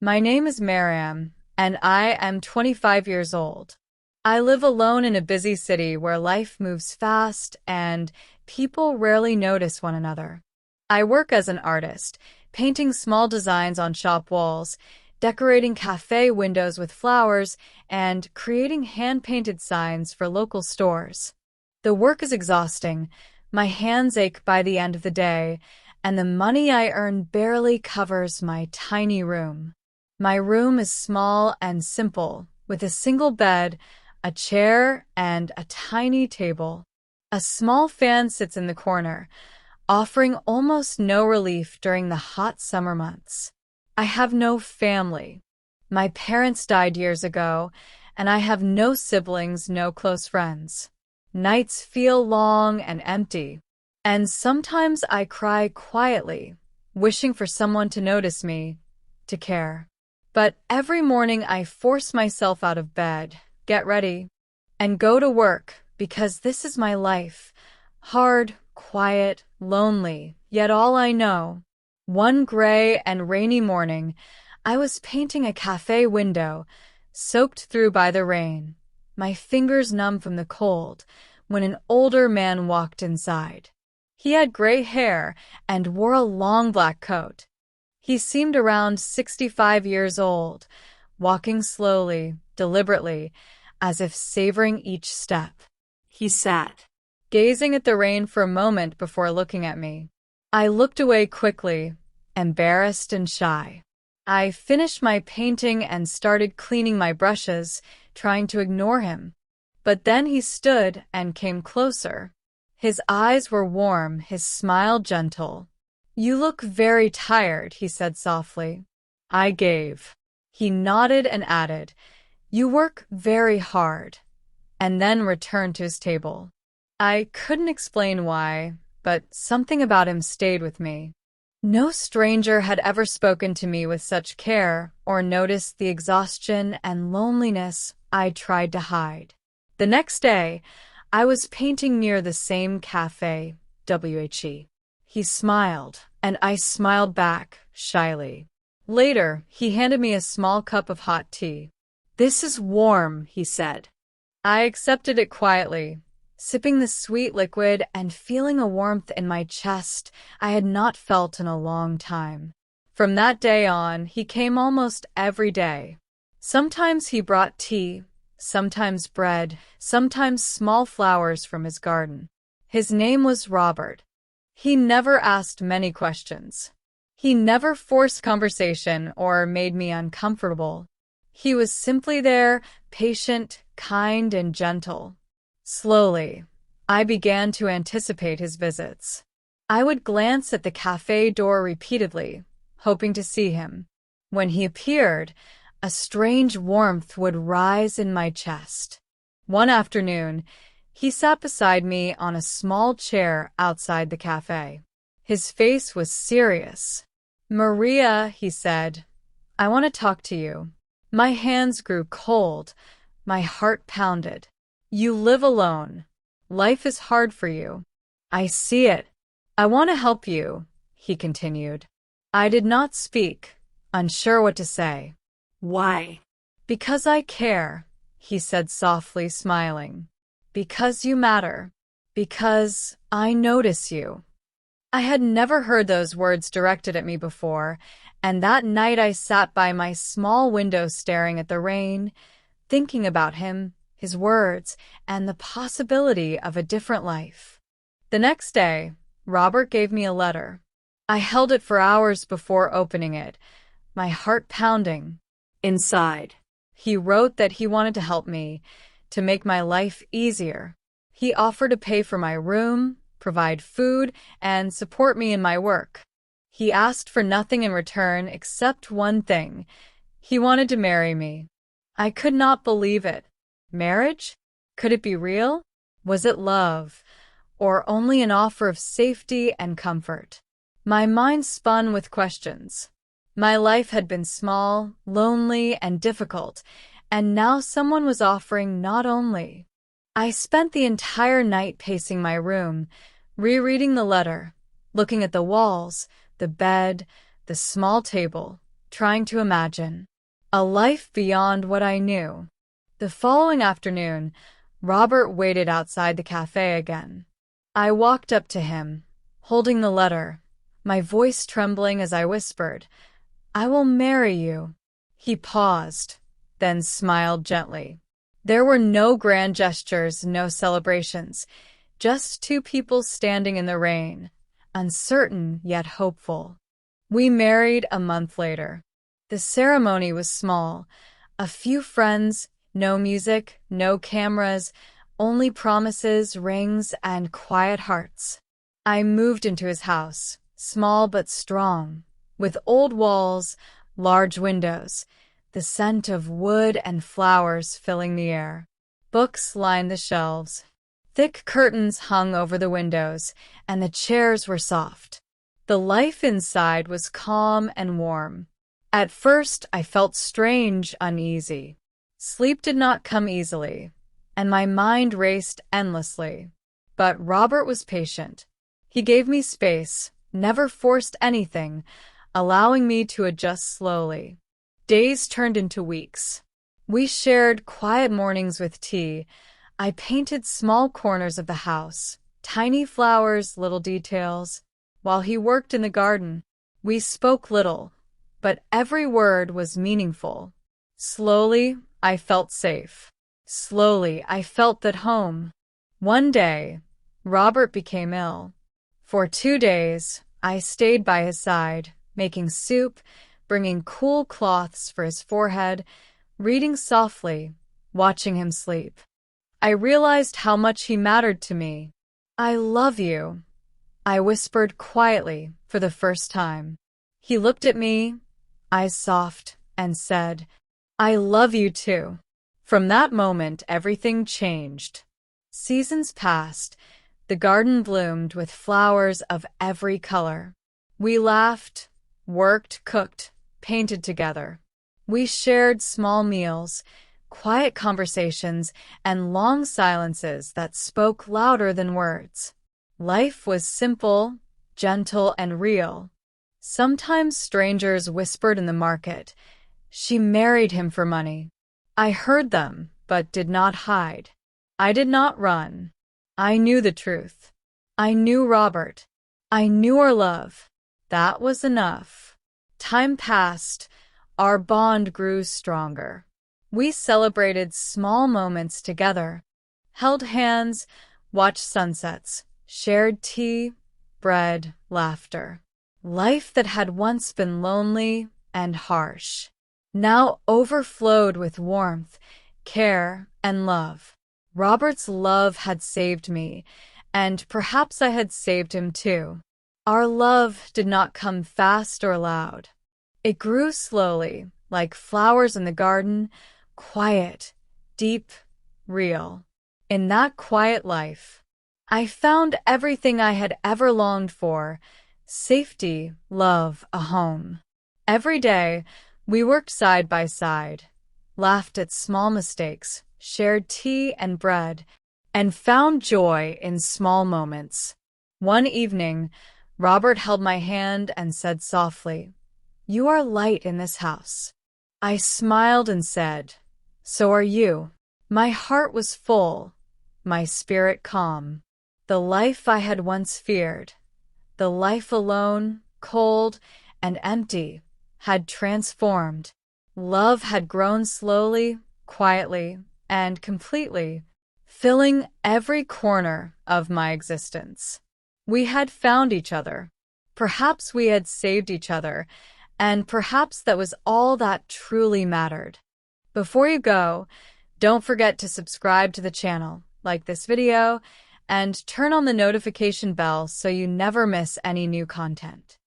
My name is Maram, and I am 25 years old. I live alone in a busy city where life moves fast and people rarely notice one another. I work as an artist, painting small designs on shop walls, decorating cafe windows with flowers, and creating hand-painted signs for local stores. The work is exhausting. My hands ache by the end of the day, and the money I earn barely covers my tiny room. My room is small and simple, with a single bed, a chair, and a tiny table. A small fan sits in the corner, offering almost no relief during the hot summer months. I have no family. My parents died years ago, and I have no siblings, no close friends. Nights feel long and empty, and sometimes I cry quietly, wishing for someone to notice me, to care. But every morning I force myself out of bed, get ready, and go to work because this is my life. Hard, quiet, lonely, yet all I know. One gray and rainy morning, I was painting a cafe window, soaked through by the rain, my fingers numb from the cold, when an older man walked inside. He had gray hair and wore a long black coat. He seemed around 65 years old, walking slowly, deliberately, as if savoring each step. He sat, gazing at the rain for a moment before looking at me. I looked away quickly, embarrassed and shy. I finished my painting and started cleaning my brushes, trying to ignore him. But then he stood and came closer. His eyes were warm, his smile gentle. "You look very tired," he said softly. I gave. He nodded and added, "You work very hard," and then returned to his table. I couldn't explain why, but something about him stayed with me. No stranger had ever spoken to me with such care or noticed the exhaustion and loneliness I tried to hide. The next day, I was painting near the same cafe, WHE. He smiled, and I smiled back, shyly. Later, he handed me a small cup of hot tea. "This is warm," he said. I accepted it quietly, sipping the sweet liquid and feeling a warmth in my chest I had not felt in a long time. From that day on, he came almost every day. Sometimes he brought tea, sometimes bread, sometimes small flowers from his garden. His name was Robert. He never asked many questions. He never forced conversation or made me uncomfortable. He was simply there, patient, kind, and gentle. Slowly, I began to anticipate his visits. I would glance at the cafe door repeatedly, hoping to see him. When he appeared, a strange warmth would rise in my chest. One afternoon, he sat beside me on a small chair outside the cafe. His face was serious. "Maria," he said, "I want to talk to you." My hands grew cold. My heart pounded. "You live alone. Life is hard for you. I see it. I want to help you," he continued. I did not speak, unsure what to say. "Why?" "Because I care," he said softly, smiling. "Because you matter. Because I notice you." I had never heard those words directed at me before, and that night I sat by my small window staring at the rain, thinking about him, his words, and the possibility of a different life. The next day, Robert gave me a letter. I held it for hours before opening it, my heart pounding. Inside, he wrote that he wanted to help me, to make my life easier. He offered to pay for my room, provide food, and support me in my work. He asked for nothing in return except one thing. He wanted to marry me. I could not believe it. Marriage? Could it be real? Was it love, or only an offer of safety and comfort? My mind spun with questions. My life had been small, lonely, and difficult, and now someone was offering not only. I spent the entire night pacing my room, rereading the letter, looking at the walls, the bed, the small table, trying to imagine a life beyond what I knew. The following afternoon, Robert waited outside the cafe again. I walked up to him, holding the letter, my voice trembling as I whispered, "I will marry you." He paused, then smiled gently. There were no grand gestures, no celebrations, just two people standing in the rain, uncertain yet hopeful. We married a month later. The ceremony was small. A few friends, no music, no cameras, only promises, rings, and quiet hearts. I moved into his house, small but strong, with old walls, large windows, the scent of wood and flowers filling the air. Books lined the shelves. Thick curtains hung over the windows, and the chairs were soft. The life inside was calm and warm. At first, I felt strange, uneasy. Sleep did not come easily, and my mind raced endlessly. But Robert was patient. He gave me space, never forced anything, allowing me to adjust slowly. Days turned into weeks. We shared quiet mornings with tea. I painted small corners of the house, tiny flowers, little details. While he worked in the garden, we spoke little, but every word was meaningful. Slowly, I felt safe. Slowly, I felt at home. One day, Robert became ill. For 2 days, I stayed by his side, making soup, bringing cool cloths for his forehead, reading softly, watching him sleep. I realized how much he mattered to me. "I love you," I whispered quietly for the first time. He looked at me, eyes soft, and said, "I love you too." From that moment, everything changed. Seasons passed. The garden bloomed with flowers of every color. We laughed, worked, cooked, painted together. We shared small meals, quiet conversations, and long silences that spoke louder than words. Life was simple, gentle, and real. Sometimes strangers whispered in the market, "She married him for money." I heard them, but did not hide. I did not run. I knew the truth. I knew Robert. I knew our love. That was enough. Time passed. Our bond grew stronger. We celebrated small moments together, held hands, watched sunsets, shared tea, bread, laughter. Life that had once been lonely and harsh now overflowed with warmth, care, and love. Robert's love had saved me, and perhaps I had saved him too. Our love did not come fast or loud. It grew slowly, like flowers in the garden, quiet, deep, real. In that quiet life, I found everything I had ever longed for: safety, love, a home. Every day, we worked side by side, laughed at small mistakes, shared tea and bread, and found joy in small moments. One evening, Robert held my hand and said softly, "You are light in this house." I smiled and said, "So are you." My heart was full, my spirit calm. The life I had once feared, the life alone, cold, and empty, had transformed. Love had grown slowly, quietly, and completely, filling every corner of my existence. We had found each other. Perhaps we had saved each other, and perhaps that was all that truly mattered. Before you go, don't forget to subscribe to the channel, like this video, and turn on the notification bell so you never miss any new content.